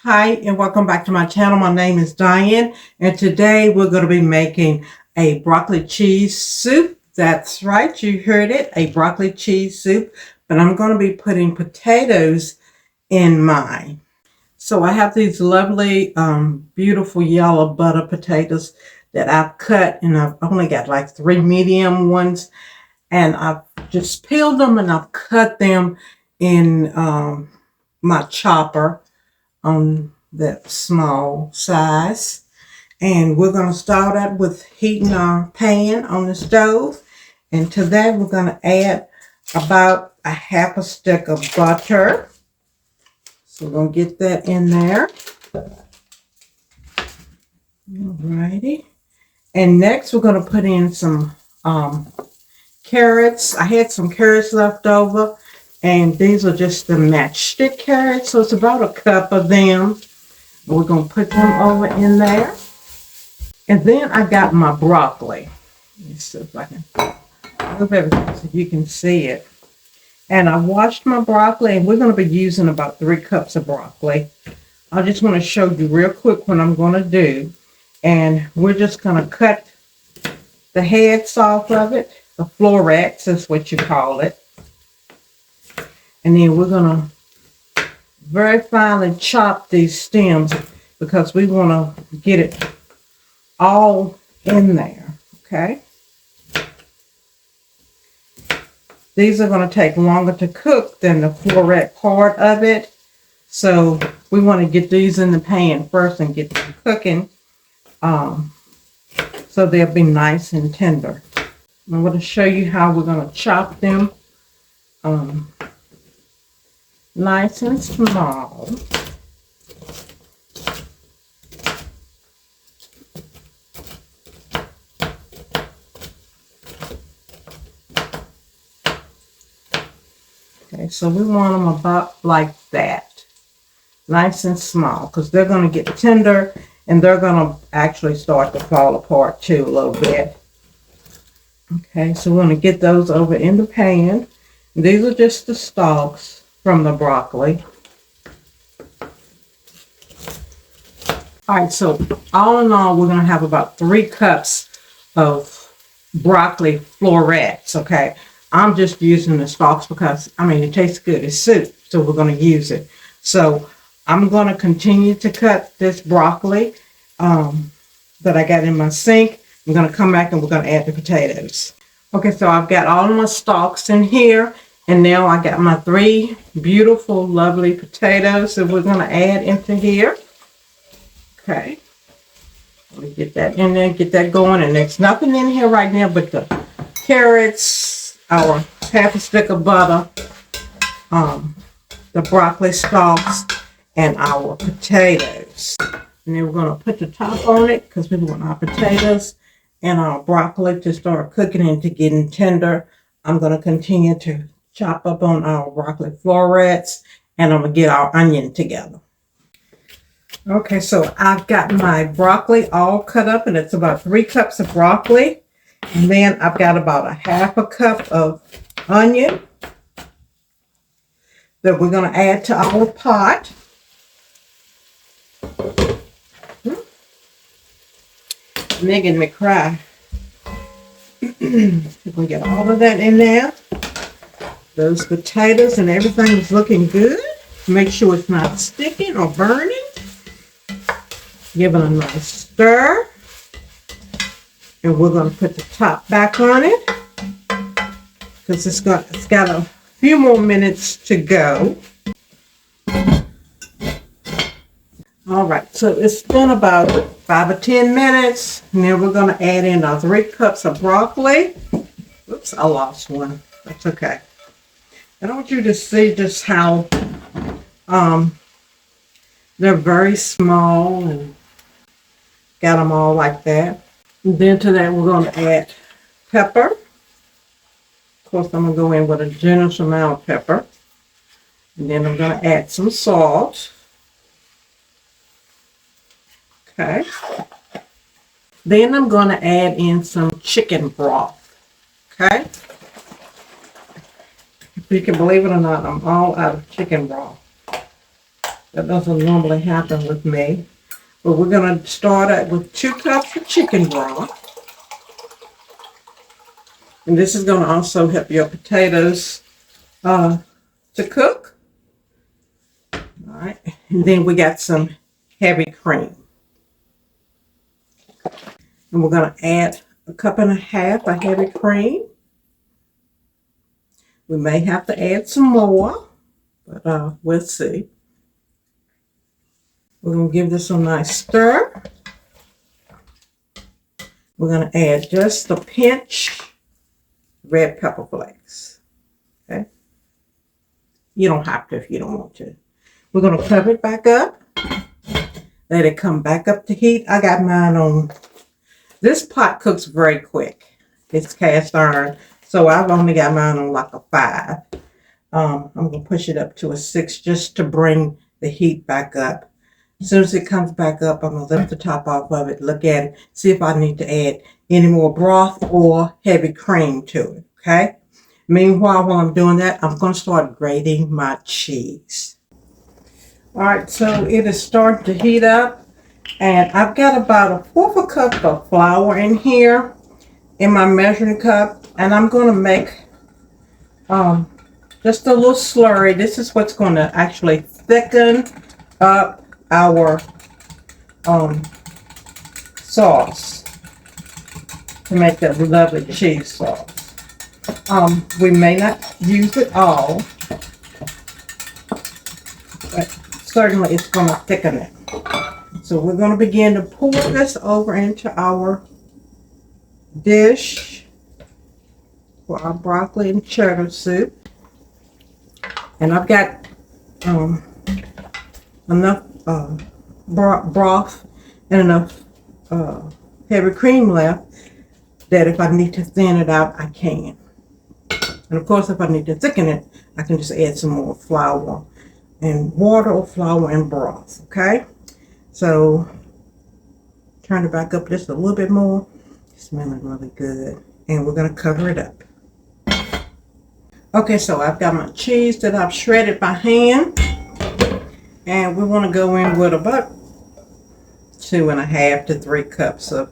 Hi and welcome back to my channel. My name is Diane and today we're going to be making a broccoli cheese soup. That's right, you heard it, a broccoli cheese soup, but I'm going to be putting potatoes in mine. So I have these lovely beautiful yellow butter potatoes that I've cut, and I've only got like 3 medium ones, and I've just peeled them and I've cut them in my chopper on that small size. And we're going to start out with heating our pan on the stove. And to that, we're going to add about a half a stick of butter. So we're going to get that in there. Alrighty. And next, we're going to put in some carrots. I had some carrots left over. And these are just the matchstick carrots. So it's about a cup of them. We're going to put them over in there. And then I got my broccoli. Let me see if I can move everything so you can see it. And I washed my broccoli, and we're going to be using about 3 cups of broccoli. I just want to show you real quick what I'm going to do. And we're just going to cut the heads off of it. The florets is what you call it. And then we're going to very finely chop these stems because we want to get it all in there, okay? These are going to take longer to cook than the floret part of it. So we want to get these in the pan first and get them cooking so they'll be nice and tender. I'm going to show you how we're going to chop them nice and small. Okay, so we want them about like that, nice and small, because they're going to get tender and they're going to actually start to fall apart too a little bit. Okay, so we're going to get those over in the pan. These are just the stalks from the broccoli. All right, so all in all, we're going to have about 3 cups of broccoli florets, okay? I'm just using the stalks because, I mean, it tastes good. It's soup, so we're going to use it. So I'm going to continue to cut this broccoli that I got in my sink. I'm going to come back and we're going to add the potatoes. Okay, so I've got all of my stalks in here. And now I got my 3 beautiful, lovely potatoes that we're going to add into here. Okay. Let me get that in there, get that going. And there's nothing in here right now but the carrots, our half a stick of butter, the broccoli stalks, and our potatoes. And then we're going to put the top on it because we want our potatoes and our broccoli to start cooking and to getting tender. I'm going to continue to chop up on our broccoli florets, and I'm going to get our onion together. Okay, so I've got my broccoli all cut up, and it's about 3 cups of broccoli. And then I've got about a half a cup of onion that we're going to add to our pot. Making me cry. We're going to get all of that in there. Those potatoes and everything is looking good. Make sure it's not sticking or burning. Give it a nice stir. And we're going to put the top back on it because it's got a few more minutes to go. All right, so it's been about 5 or 10 minutes. And then we're going to add in our 3 cups of broccoli. Oops, I lost one. That's okay. I want you to see just how they're very small and got them all like that. And then to that we're going to add pepper. Of course, I'm going to go in with a generous amount of pepper. And then I'm going to add some salt. Okay. Then I'm going to add in some chicken broth. Okay. If you can believe it or not, I'm all out of chicken broth. That doesn't normally happen with me. But we're going to start out with 2 cups of chicken broth. And this is going to also help your potatoes to cook. All right. And then we got some heavy cream. And we're going to add 1.5 cups of heavy cream. We may have to add some more, but we'll see. We're going to give this a nice stir. We're going to add just a pinch red pepper flakes. Okay? You don't have to if you don't want to. We're going to cover it back up. Let it come back up to heat. I got mine on. This pot cooks very quick. It's cast iron. So I've only got mine on like a 5. I'm going to push it up to a 6 just to bring the heat back up. As soon as it comes back up, I'm going to lift the top off of it, look at it, see if I need to add any more broth or heavy cream to it, okay? Meanwhile, while I'm doing that, I'm going to start grating my cheese. All right, so it is starting to heat up, and I've got about 1/4 cup of flour in here in my measuring cup, and I'm going to make just a little slurry. This is what's going to actually thicken up our sauce to make that lovely cheese sauce. We may not use it all, but certainly it's going to thicken it. So we're going to begin to pour this over into our dish for our broccoli and cheddar soup. And I've got enough broth and enough heavy cream left that if I need to thin it out, I can. And of course, if I need to thicken it, I can just add some more flour and water or flour and broth, okay? So, turn it back up just a little bit more. It's smelling really good. And we're going to cover it up. Okay, so I've got my cheese that I've shredded by hand. And we want to go in with about 2.5 to 3 cups of,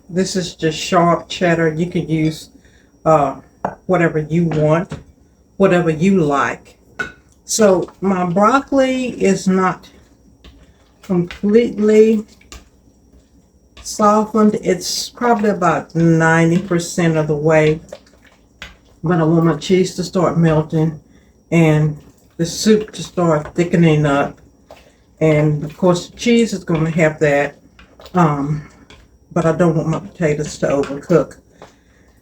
this is just sharp cheddar. You can use whatever you want, whatever you like. So my broccoli is not completely softened. It's probably about 90% of the way. But I want my cheese to start melting and the soup to start thickening up. And of course the cheese is going to have that. But I don't want my potatoes to overcook.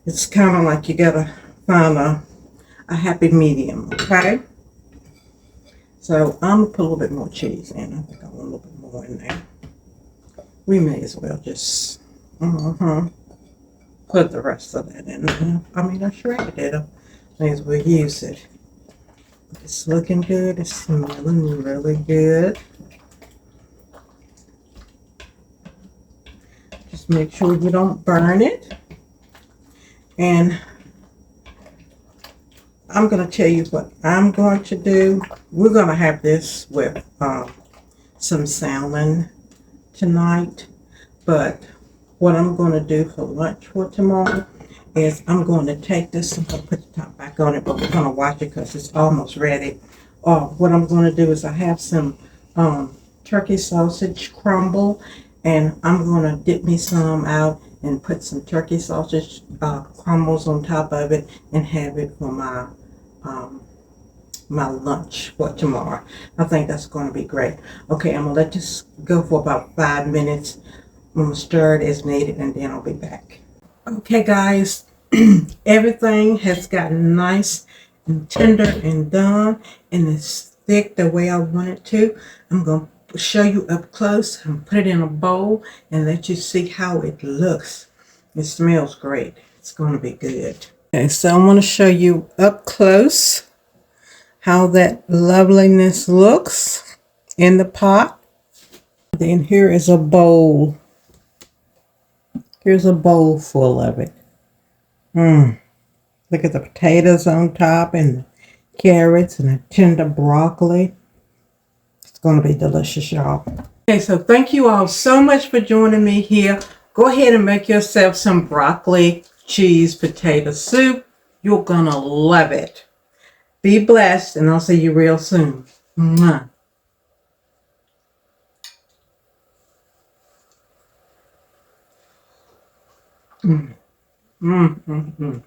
It's kind of like you gotta find a happy medium, okay? So I'm gonna put a little bit more cheese in. I think I want a little bit more in there. We may as well just put the rest of that in there. I mean, I shredded it. May as well use it. It's looking good. It's smelling really good. Just make sure you don't burn it. And I'm going to tell you what I'm going to do. We're going to have this with some salmon tonight. But what I'm going to do for lunch for tomorrow is I'm going to take this and put the top back on it. But we're going to watch it because it's almost ready. What I'm going to do is I have some turkey sausage crumble. And I'm going to dip me some out and put some turkey sausage crumbles on top of it and have it for my my lunch for tomorrow. I think that's going to be great. Okay, I'm going to let this go for about 5 minutes. I'm going to stir it as needed and then I'll be back. Okay, guys, everything has gotten nice and tender and done and it's thick the way I want it to. I'm going to show you up close and put it in a bowl and let you see how it looks. It smells great. It's going to be good. Okay, so I want to show you up close how that loveliness looks in the pot. Then here is a bowl. Here's a bowl full of it. Look at the potatoes on top and the carrots and the tender broccoli. It's going to be delicious, y'all. Okay, so thank you all so much for joining me here. Go ahead and make yourself some broccoli cheese potato soup. You're going to love it. Be blessed, and I'll see you real soon. Mwah. Mm. Mm, mm, mm.